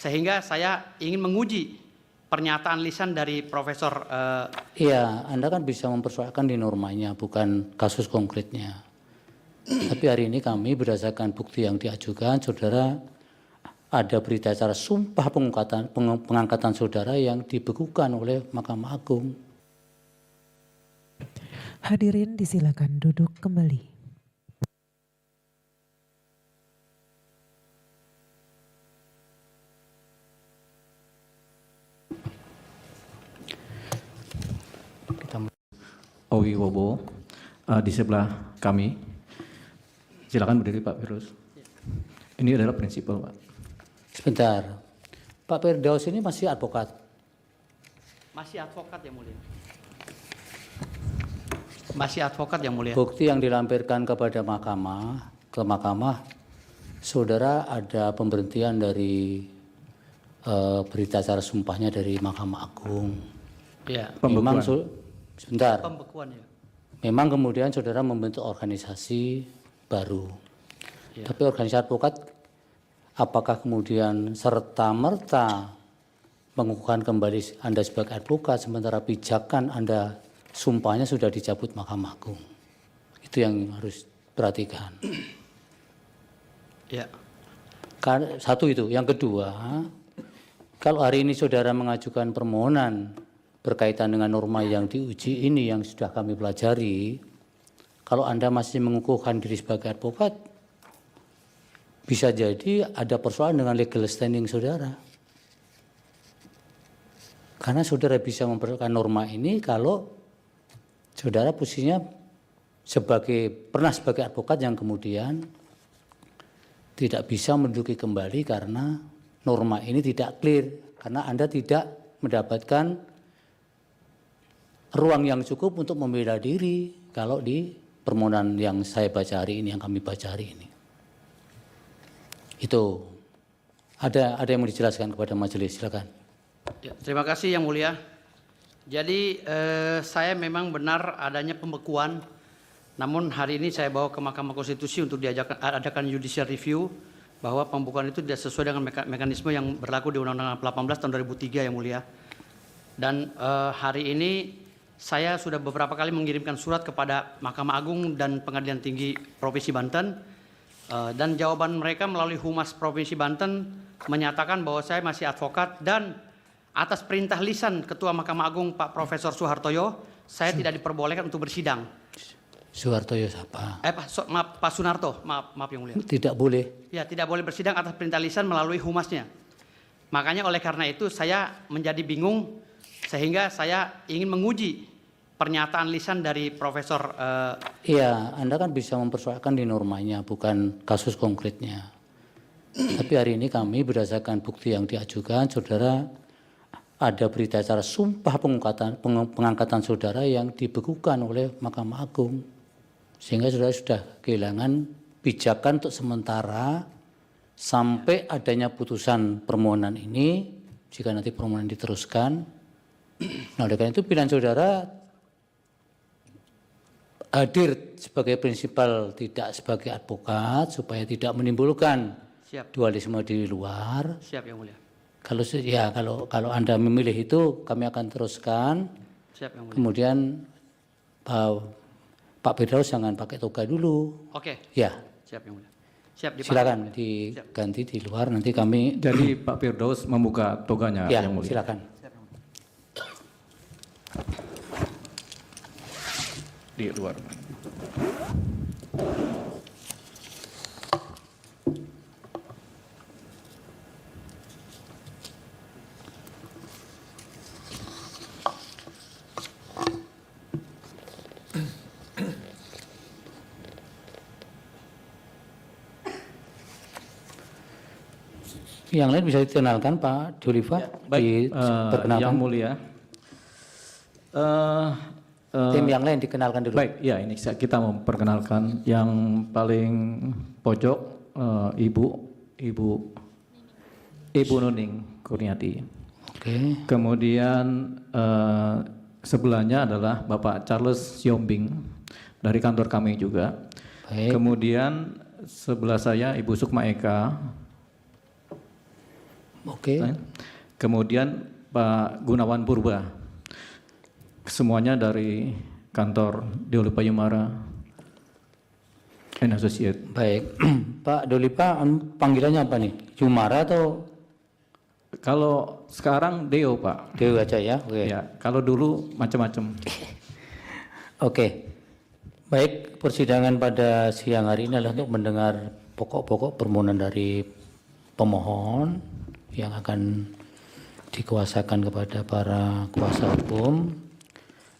sehingga saya ingin menguji pernyataan lisan dari Profesor. Iya, Anda kan bisa mempersoalkan di normanya, bukan kasus konkretnya. Tapi hari ini kami berdasarkan bukti yang diajukan, saudara ada berita acara sumpah pengangkatan saudara yang dibekukan oleh Mahkamah Agung. Hadirin disilakan duduk kembali. Owi Wobo, di sebelah kami. Silakan berdiri Pak Firdaus. Ini adalah prinsipal Pak. Sebentar, Pak Firdaus ini masih advokat? Masih advokat yang mulia. Masih advokat yang mulia. Bukti yang dilampirkan kepada mahkamah, saudara ada pemberhentian dari berita acara sumpahnya dari Mahkamah Agung. Ya. Memang sebentar. Pembekuan ya. Memang kemudian saudara membentuk organisasi baru. Ya. Tapi organisasi advokat apakah kemudian serta-merta mengukuhkan kembali Anda sebagai advokat sementara pijakan Anda sumpahnya sudah dicabut Mahkamah Agung? Itu yang harus perhatikan. Ya. Satu itu. Yang kedua, kalau hari ini saudara mengajukan permohonan berkaitan dengan norma yang diuji ini yang sudah kami pelajari, kalau Anda masih mengukuhkan diri sebagai advokat, bisa jadi ada persoalan dengan legal standing saudara. Karena saudara bisa memperolehkan norma ini kalau saudara posisinya pernah sebagai advokat yang kemudian tidak bisa menduduki kembali karena norma ini tidak clear, karena Anda tidak mendapatkan ruang yang cukup untuk membela diri kalau di permohonan yang saya baca hari ini, yang kami baca hari ini. Itu ada yang mau dijelaskan kepada majelis, silakan. Ya, terima kasih yang mulia. Jadi saya memang benar adanya pembekuan, namun hari ini saya bawa ke Mahkamah Konstitusi untuk diadakan judicial review bahwa pembekuan itu tidak sesuai dengan mekanisme yang berlaku di Undang-Undang 18 tahun 2003 yang mulia. Dan hari ini saya sudah beberapa kali mengirimkan surat kepada Mahkamah Agung dan Pengadilan Tinggi Provinsi Banten, dan jawaban mereka melalui Humas Provinsi Banten menyatakan bahwa saya masih advokat, dan atas perintah lisan Ketua Mahkamah Agung Pak Profesor Soehartoyo, saya tidak diperbolehkan untuk bersidang. Soehartoyo siapa? Pak Sunarto, maaf yang mulia. Tidak boleh. Ya, tidak boleh bersidang atas perintah lisan melalui humasnya. Makanya oleh karena itu saya menjadi bingung, sehingga saya ingin menguji pernyataan lisan dari Profesor. Iya, Anda kan bisa mempersoalkan di normanya, bukan kasus konkretnya. Tapi hari ini kami berdasarkan bukti yang diajukan, saudara ada berita acara sumpah pengangkatan saudara yang dibekukan oleh Mahkamah Agung. Sehingga saudara sudah kehilangan pijakan untuk sementara sampai adanya putusan permohonan ini, jika nanti permohonan diteruskan. Nah, oleh karena itu pilihan saudara hadir sebagai prinsipal, tidak sebagai advokat, supaya tidak menimbulkan dualisme di luar. Siap yang mulia. Kalau Anda memilih itu, kami akan teruskan. Siap yang mulia. Kemudian Pak Firdaus jangan pakai toga dulu. Oke. Ya. Siap yang mulia. Siap, silakan diganti di luar, nanti kami. Jadi Pak Firdaus membuka toganya ya, yang mulia. Silakan. Di luar. Yang lain bisa dikenalkan Pak Julifa, ya, baik, yang mulia. Tim yang lain dikenalkan dulu. Baik, ya ini kita memperkenalkan yang paling pojok, Ibu Nuning Kurniati. Oke. Kemudian sebelahnya adalah Bapak Charles Siombing dari kantor kami juga. Baik. Kemudian sebelah saya Ibu Sukma Eka. Oke. Kemudian Pak Gunawan Purba, semuanya dari kantor Doli Payumara and Associate. Baik. Pak Dolipa panggilannya apa nih? Yumara atau Kalau sekarang Deo Pak. Dewi aja ya? Oke. Ya, kalau dulu macam-macam. Oke. Baik, persidangan pada siang hari ini adalah untuk mendengar pokok-pokok permohonan dari pemohon yang akan dikuasakan kepada para kuasa hukum.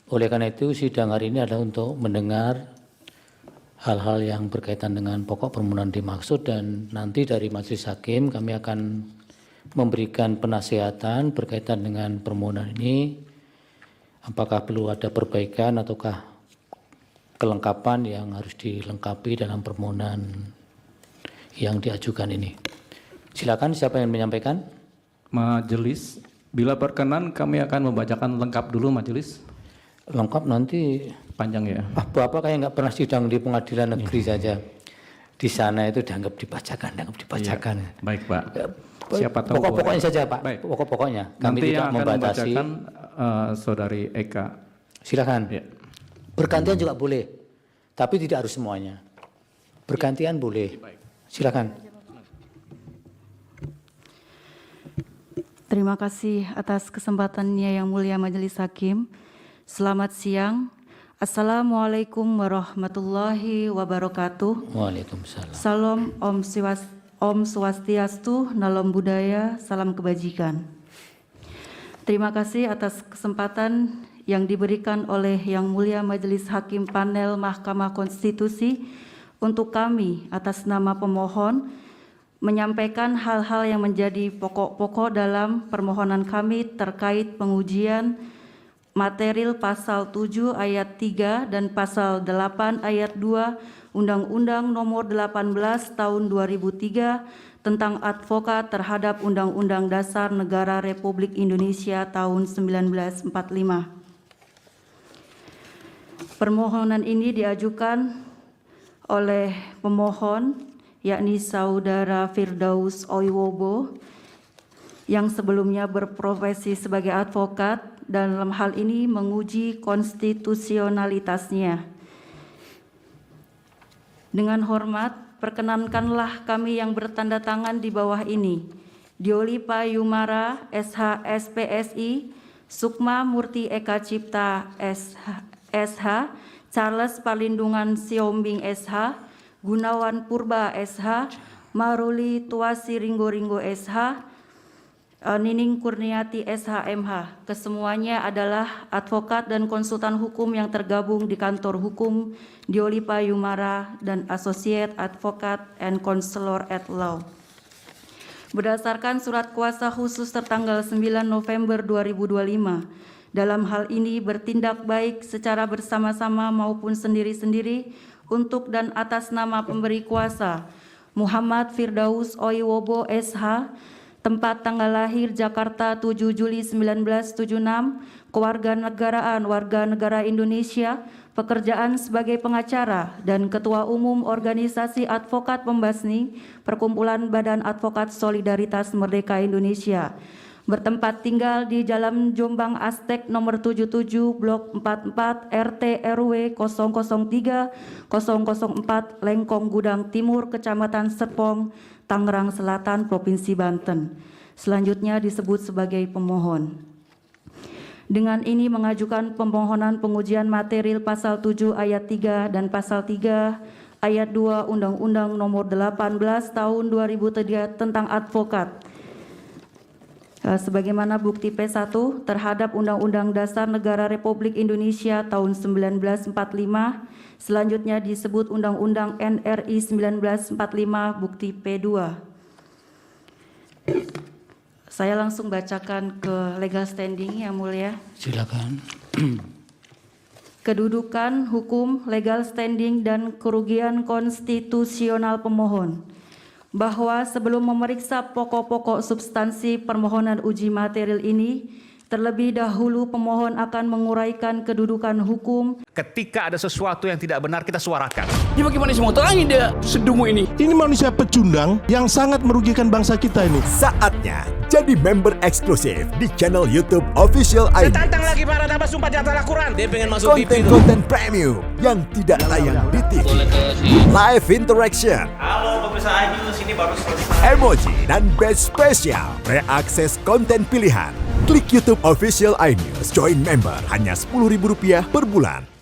Oleh karena itu, sidang hari ini adalah untuk mendengar hal-hal yang berkaitan dengan pokok permohonan dimaksud, dan nanti dari majelis hakim kami akan memberikan penasihatan berkaitan dengan permohonan ini, apakah perlu ada perbaikan ataukah kelengkapan yang harus dilengkapi dalam permohonan yang diajukan ini. Silakan, siapa yang menyampaikan? Majelis, bila berkenan kami akan membacakan lengkap dulu majelis. Lengkap nanti. Panjang ya. Bapak kayak nggak pernah sidang di pengadilan negeri saja. Di sana itu dianggap dibacakan. Iya. Baik Pak. Siapa tahu Pokok-pokoknya saja Pak. Baik. Pokok-pokoknya. Kami Nanti tidak yang akan membatasi. membacakan Saudari Eka. Silakan. Ya. Bergantian juga boleh, tapi tidak harus semuanya. Bergantian boleh. Silakan. Terima kasih atas kesempatannya yang mulia Majelis Hakim. Selamat siang. Assalamualaikum warahmatullahi wabarakatuh. Waalaikumsalam. Salam Om Swastiastu, Nalom Buddhaya, salam kebajikan. Terima kasih atas kesempatan yang diberikan oleh Yang Mulia Majelis Hakim Panel Mahkamah Konstitusi untuk kami atas nama pemohon menyampaikan hal-hal yang menjadi pokok-pokok dalam permohonan kami terkait pengujian material pasal 7 ayat 3 dan pasal 8 ayat 2 Undang-Undang Nomor 18 Tahun 2003 tentang advokat terhadap Undang-Undang Dasar Negara Republik Indonesia tahun 1945. Permohonan ini diajukan oleh pemohon yakni Saudara Firdaus Oiwobo yang sebelumnya berprofesi sebagai advokat dan dalam hal ini menguji konstitusionalitasnya. Dengan hormat, perkenankanlah kami yang bertanda tangan di bawah ini. Doli Payumara SH SPSI, Sukma Murti Eka Cipta SH, Charles Palindungan Siombing SH, Gunawan Purba SH, Maruli Tuasi Ringgo SH, Nining Kurniati SHMH. Kesemuanya adalah advokat dan konsultan hukum yang tergabung di kantor hukum Doli Payumara dan Associate Advocate and Counselor at Law. Berdasarkan surat kuasa khusus tertanggal 9 November 2025, dalam hal ini bertindak baik secara bersama-sama maupun sendiri-sendiri untuk dan atas nama pemberi kuasa Muhammad Firdaus Oiwobo SH, tempat tanggal lahir Jakarta 7 Juli 1976, kewarganegaraan warga negara Indonesia, pekerjaan sebagai pengacara dan Ketua Umum Organisasi Advokat Pembasni Perkumpulan Badan Advokat Solidaritas Merdeka Indonesia, bertempat tinggal di Jalan Jombang Aztek nomor 77 Blok 44 RT RW 003 004 Lengkong Gudang Timur Kecamatan Serpong, Tangerang Selatan, Provinsi Banten. Selanjutnya disebut sebagai pemohon. Dengan ini mengajukan pemohonan pengujian material pasal 7 ayat 3 dan pasal 3 ayat 2 Undang-Undang Nomor 18 Tahun 2003 tentang advokat. Sebagaimana bukti P1 terhadap Undang-Undang Dasar Negara Republik Indonesia tahun 1945, selanjutnya disebut Undang-Undang NRI 1945 bukti P2. Saya langsung bacakan ke legal standing yang mulia. Silakan. Kedudukan hukum, legal standing, dan kerugian konstitusional pemohon. Bahwa sebelum memeriksa pokok-pokok substansi permohonan uji material ini, terlebih dahulu pemohon akan menguraikan kedudukan hukum. Ketika ada sesuatu yang tidak benar, kita suarakan. Ya bagaimana semua terangin dia sedungu ini? Ini manusia pecundang yang sangat merugikan bangsa kita ini. Saatnya Jadi member eksklusif di channel YouTube Official Saya iNews. tantang lagi para tambah sumpah di atas Al-Quran. Dia pengen masuk TV. Konten-konten premium yang tidak tayang di TV. Live interaction. Halo pemirsa iNews, ini baru selesai. Emoji dan badge spesial. Reakses konten pilihan. Klik YouTube Official iNews. Join member hanya Rp10.000 per bulan.